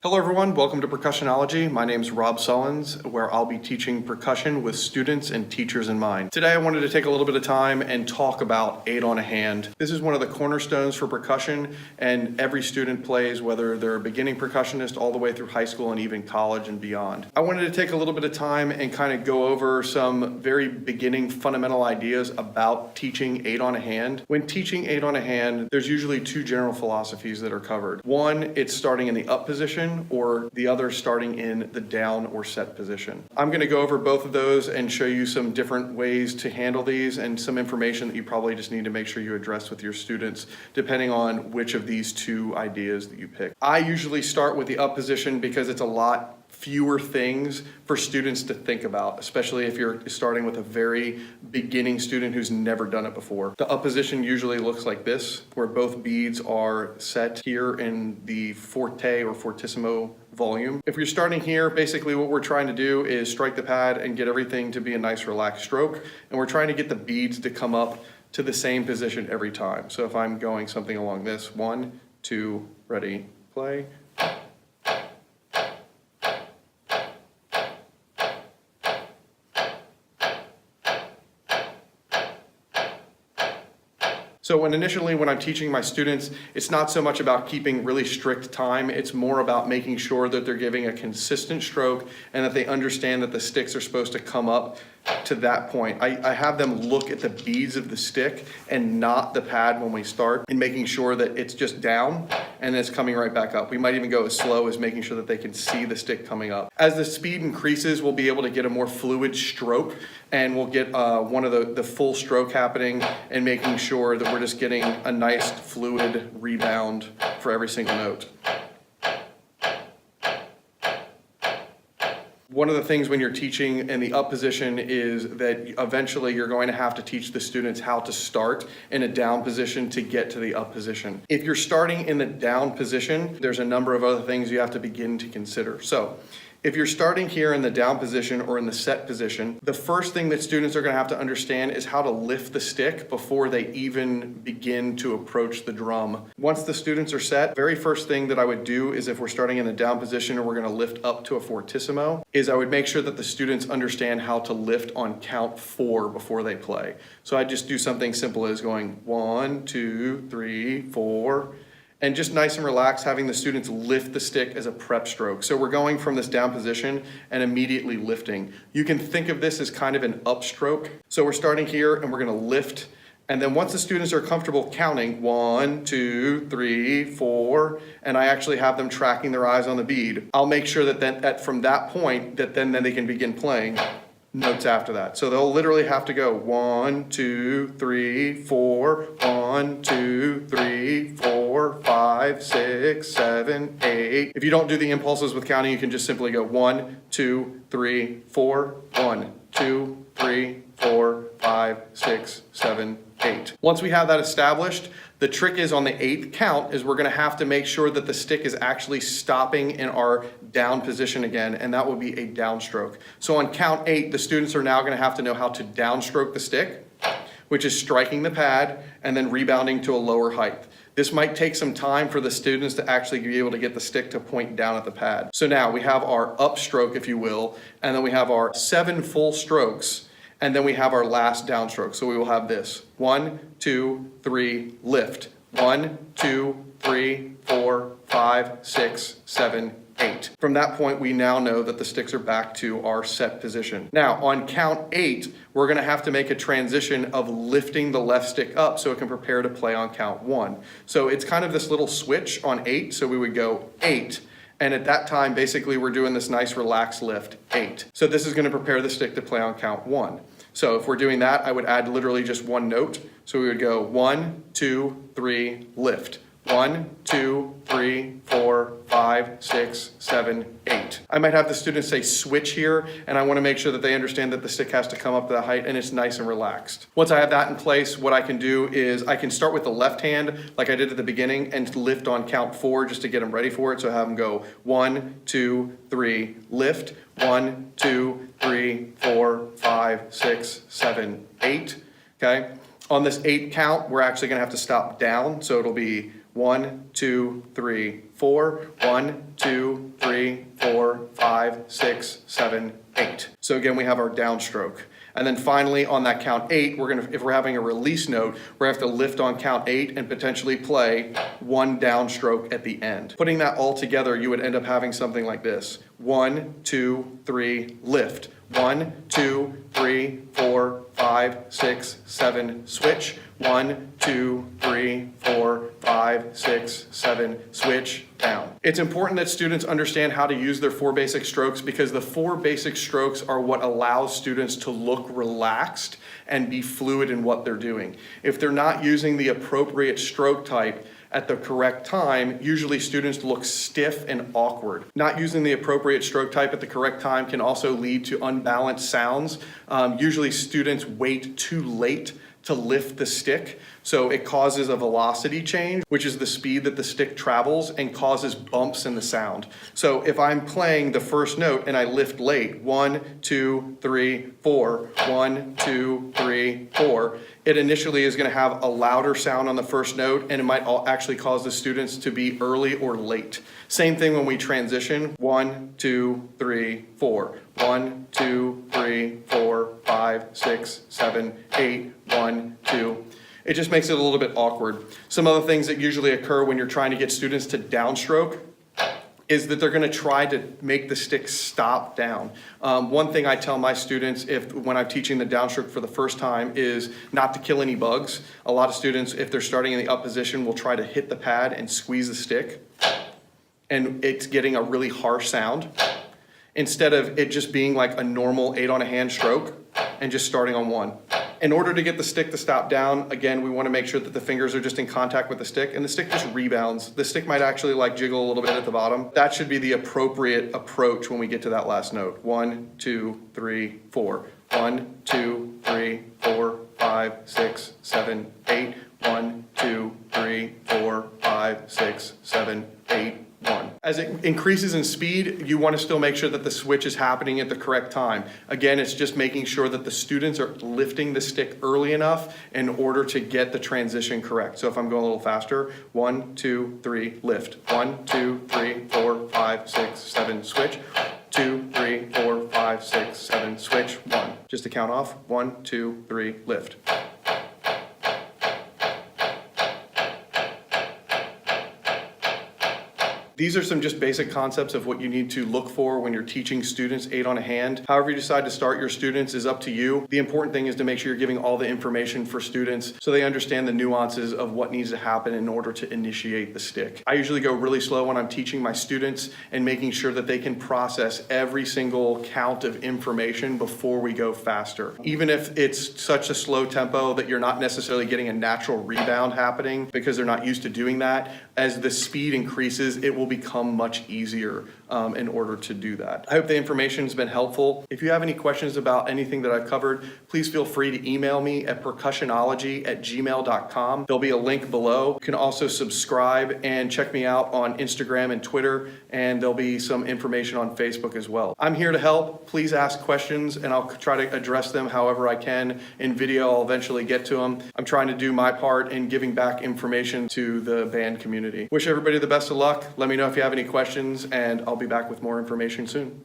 Hello everyone, welcome to Percussionology. My name is Rob Sullins, where I'll be teaching percussion with students and teachers in mind. Today I wanted to take a little bit of time and talk about 8 on a hand. This is one of the cornerstones for percussion, and every student plays, whether they're a beginning percussionist all the way through high school and even college and beyond. I wanted to take a little bit of time and kind of go over some very beginning fundamental ideas about teaching 8 on a hand. When teaching 8 on a hand, there's usually 2 general philosophies that are covered. One, it's starting in the up position, or the other starting in the down or set position. I'm going to go over both of those and show you some different ways to handle these and some information that you probably just need to make sure you address with your students depending on which of these 2 ideas that you pick. I usually start with the up position because it's a lot fewer things for students to think about, especially if you're starting with a very beginning student who's never done it before. The up position usually looks like this, where both beads are set here in the forte or fortissimo volume. If you're starting here, basically what we're trying to do is strike the pad and get everything to be a nice relaxed stroke, and we're trying to get the beads to come up to the same position every time. So if I'm going something along this, 1, 2, ready, play. So when I'm teaching my students, it's not so much about keeping really strict time, it's more about making sure that they're giving a consistent stroke and that they understand that the sticks are supposed to come up to that point. I have them look at the beads of the stick and not the pad when we start, and making sure that it's just down and it's coming right back up. We might even go as slow as making sure that they can see the stick coming up. As the speed increases, we'll be able to get a more fluid stroke, and we'll get one of the full stroke happening and making sure that we're just getting a nice fluid rebound for every single note. One of the things when you're teaching in the up position is that eventually you're going to have to teach the students how to start in a down position to get to the up position. If you're starting in the down position, there's a number of other things you have to begin to consider. So if you're starting here in the down position or in the set position, the first thing that students are going to have to understand is how to lift the stick before they even begin to approach the drum. Once the students are set, very first thing that I would do is, if we're starting in the down position and we're going to lift up to a fortissimo, is I would make sure that the students understand how to lift on count 4 before they play. So I just do something simple as going 1, 2, 3, 4, and just nice and relaxed, having the students lift the stick as a prep stroke. So we're going from this down position and immediately lifting. You can think of this as kind of an upstroke. So we're starting here and we're gonna lift. And then once the students are comfortable counting 1, 2, 3, 4, and I actually have them tracking their eyes on the bead, I'll make sure that from that point, that then they can begin playing notes after that. So they'll literally have to go 1, 2, 3, 4, 1, 2, 3, 4, 5, 6, 7, 8. If you don't do the impulses with counting, you can just simply go 1, 2, 3, 4, 1, 2, 3, 4, 5, 6, 7, 8. Once we have that established, the trick is on the 8th count is we're going to have to make sure that the stick is actually stopping in our down position again, and that will be a downstroke. So on count 8, the students are now going to have to know how to downstroke the stick, which is striking the pad and then rebounding to a lower height. This might take some time for the students to actually be able to get the stick to point down at the pad. So now we have our upstroke, if you will, and then we have our 7 full strokes, and then we have our last downstroke. So we will have this 1, 2, 3, lift. 1, 2, 3, 4, 5, 6, 7, 8. From that point, we now know that the sticks are back to our set position. Now, on count 8, we're going to have to make a transition of lifting the left stick up so it can prepare to play on count 1. So it's kind of this little switch on 8. So we would go 8. And at that time, basically, we're doing this nice relaxed lift, 8. So this is going to prepare the stick to play on count 1. So if we're doing that, I would add literally just 1 note. So we would go 1, 2, 3, lift. 1, 2, 3, 4, 5, 6, 7, 8. I might have the students say switch here, and I want to make sure that they understand that the stick has to come up to the height and it's nice and relaxed. Once I have that in place, what I can do is I can start with the left hand like I did at the beginning and lift on count 4 just to get them ready for it. So I have them go 1, 2, 3, lift. 1, 2, 3, 4, 5, 6, 7, 8. Okay. On this 8 count, we're actually going to have to stop down. So it'll be 1, 2, 3, 4, 1, 2, 3, 4, 5, 6, 7, 8. So again, we have our downstroke. And then finally on that count 8, if we're having a release note, we're gonna have to lift on count 8 and potentially play one downstroke at the end. Putting that all together, you would end up having something like this. 1, 2, 3, lift. 1, 2, 3, 4, 5, 6, 7, switch. 1, 2, 3, 4, 5, 6, 7, switch, down. It's important that students understand how to use their 4 basic strokes because the 4 basic strokes are what allows students to look relaxed and be fluid in what they're doing. If they're not using the appropriate stroke type at the correct time, usually students look stiff and awkward. Not using the appropriate stroke type at the correct time can also lead to unbalanced sounds. Usually students wait too late to lift the stick, so it causes a velocity change, which is the speed that the stick travels, and causes bumps in the sound. So if I'm playing the first note and I lift late, 1, 2, 3, 4, 1, 2, 3, 4, it initially is gonna have a louder sound on the first note, and it might actually cause the students to be early or late. Same thing when we transition, 1, 2, 3, 4, 1, 2, 3, 4, 5, 6, 7, 8, 1, 2. It just makes it a little bit awkward. Some other things that usually occur when you're trying to get students to downstroke is that they're gonna try to make the stick stop down. One thing I tell my students when I'm teaching the downstroke for the first time is not to kill any bugs. A lot of students, if they're starting in the up position, will try to hit the pad and squeeze the stick, and it's getting a really harsh sound, instead of it just being like a normal 8 on a hand stroke and just starting on 1. In order to get the stick to stop down, again, we want to make sure that the fingers are just in contact with the stick and the stick just rebounds. The stick might actually like jiggle a little bit at the bottom. That should be the appropriate approach when we get to that last note. 1, 2, 3, 4. 1, 2, 3, 4, 5, 6, 7, 8. 1, 2, 3, 4, 5, 6, 7, 8. 1. As it increases in speed, you want to still make sure that the switch is happening at the correct time. Again, it's just making sure that the students are lifting the stick early enough in order to get the transition correct. So if I'm going a little faster, 1, 2, 3, lift. 1, 2, 3, 4, 5, 6, 7, switch. 2, 3, 4, 5, 6, 7, switch. 1. Just to count off. 1, 2, 3, lift. These are some just basic concepts of what you need to look for when you're teaching students 8 on a hand. However you decide to start your students is up to you. The important thing is to make sure you're giving all the information for students so they understand the nuances of what needs to happen in order to initiate the stick. I usually go really slow when I'm teaching my students and making sure that they can process every single count of information before we go faster. Even if it's such a slow tempo that you're not necessarily getting a natural rebound happening because they're not used to doing that, as the speed increases, it will become much easier in order to do that. I hope the information has been helpful. If you have any questions about anything that I've covered, please feel free to email me at percussionology@gmail.com. There'll be a link below. You can also subscribe and check me out on Instagram and Twitter, and there'll be some information on Facebook as well. I'm here to help. Please ask questions and I'll try to address them however I can. In video, I'll eventually get to them. I'm trying to do my part in giving back information to the band community. Wish everybody the best of luck. Let me know if you have any questions, and I'll be back with more information soon.